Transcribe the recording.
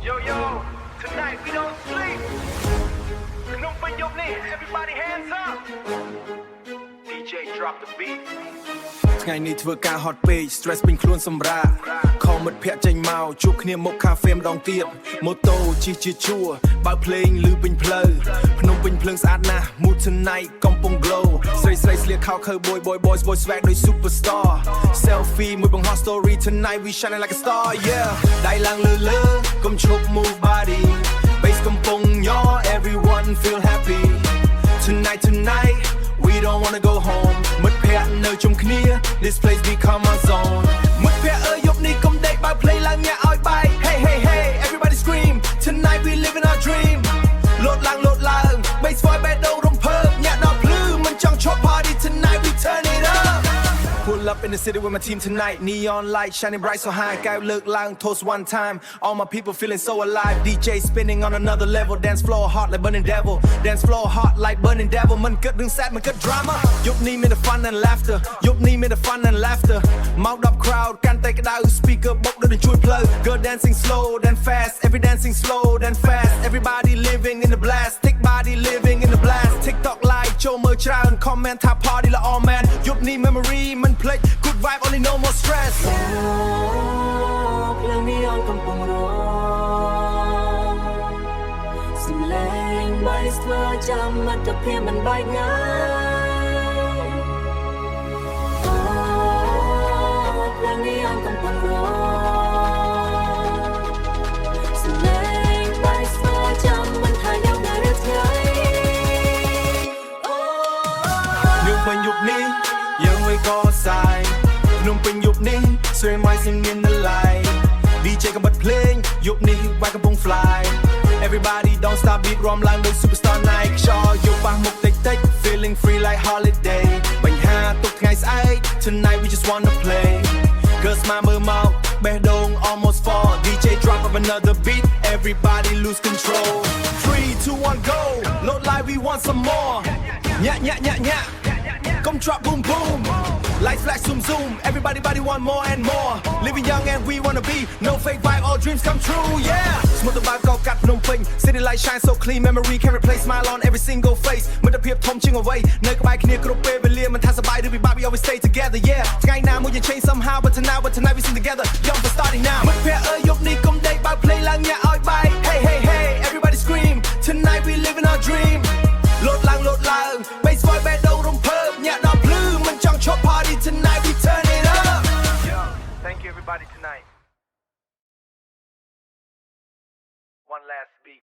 Yo, yo, tonight we don't sleep. Phnom Penh everybody hands up. DJ drop the beat. ថ្ងៃនេះធ្វើការហត់ពេក stress ពេញខ្លួនសម្រាកខំមិត្តភ័ក្តិចេញមកជួបគ្នាមកកាហ្វេម្ដងទៀតម៉ូតូជិះជាជួរបើកភ្លេងឮពេញផ្លូវភ្នំពេញភ្លើងស្អាតណាស់ mood tonight កំពុង glow ស្រីស្រីស្លៀកខោខើ boys swag ដូច superstar selfie មួយបង្ហោះ story tonight we shining like a star yeah ដៃឡើងលើកុំឈប់ move body bass កំពុងញ័រ everyone feel happy tonight we don't wanna go home មិត្តភ័ក្តិនៅជុំគ្នា this place become our zone មិត្តភ័ក្តិយប់នេះកុំដេកបើកភ្លេងឡើងញាក់ឲ្យបាយ hey hey hey everybody scream tonight we living our dream លោតឡើង bass voice បេះដូងរំភើបញាក់ដល់ភ្លឺមិនចង់ឈប់ party tonight we turn it up pull up in the city with my team tonight neon light shining bright so high កែវលើកឡើង toast one time all my people feeling so alive DJ spinning on another level dance floor hot like burning devil dance floor hot like burning devil មិនគិតរឿង sad មិនគិត drama យប់នេះមានតែ fun and laughter យប់នេះមានតែ fun and laughter មកដល់ crowd កាន់តែក្តៅ speaker បុកដូចជួយផ្លូវ girl dancing slow then fast every dancing slow then fast everybody living in the blast thick body living in the blast TikTok live ចូលមើលច្រើន comment ថា party ละ all man យប់នេះ memory មិនភ្លេច good vibe only no more stress ភ្លើងនេះអងកំពុងរងសំឡេងបីស្មើចាំមិត្តភាពមិនបែកងាយភ្លើងនេះអងកំពុងរងសំឡេងបីស្មើចាំមិនថាយ៉ាងណាឬថ្ងៃយើងពេញយប់នេះយើងមិនក៏សាយភ្នំពេញយប់នេះស្រីម៉ៃសင်មាននៅឡាយ DJ កំបិតភ្លេងយប់នេះវាយកំពុង fly everybody don't stop beat រំឡើងដូច superstar night ខ្យល់យប់ប៉ះមុខតិច feeling free like holiday បញ្ហាទុកថ្ងៃស្អែក tonight we just wanna play girls មកមើលមកបេះដូង almost fall DJ drop up another beat everybody lose control 3 2 1 go load like we want some more ញាក់ come drop boom boom lights flash zoom everybody want more and more living young and we wanna be no fake vibe all dreams come true yeah smooth about កោកាត់ភ្នំពេញ city light shine so clean memory can replace smile on every single face មិត្តភាពធំជាងអ្វីនៅក្បែរគ្នាគ្រប់ពេលវេលាមិនថាសប្បាយឬពិបាក we always stay together yeah ថ្ងៃណាមួយយើង change somehow but tonight we sing together young for starting now មិត្តភ័ក្តិយប់នេះកុំដេកបើកភ្លេងឡើងញាក់ឲ្យបាយ hey hey hey everybody scream tonight we living our dream លោតឡើង bass voice បេះដូងរំភើបញាក់ដល់ភ្លឺមិនចង់ឈប់ party tonight we turn it up Yo, thank you everybody tonight. One last beat.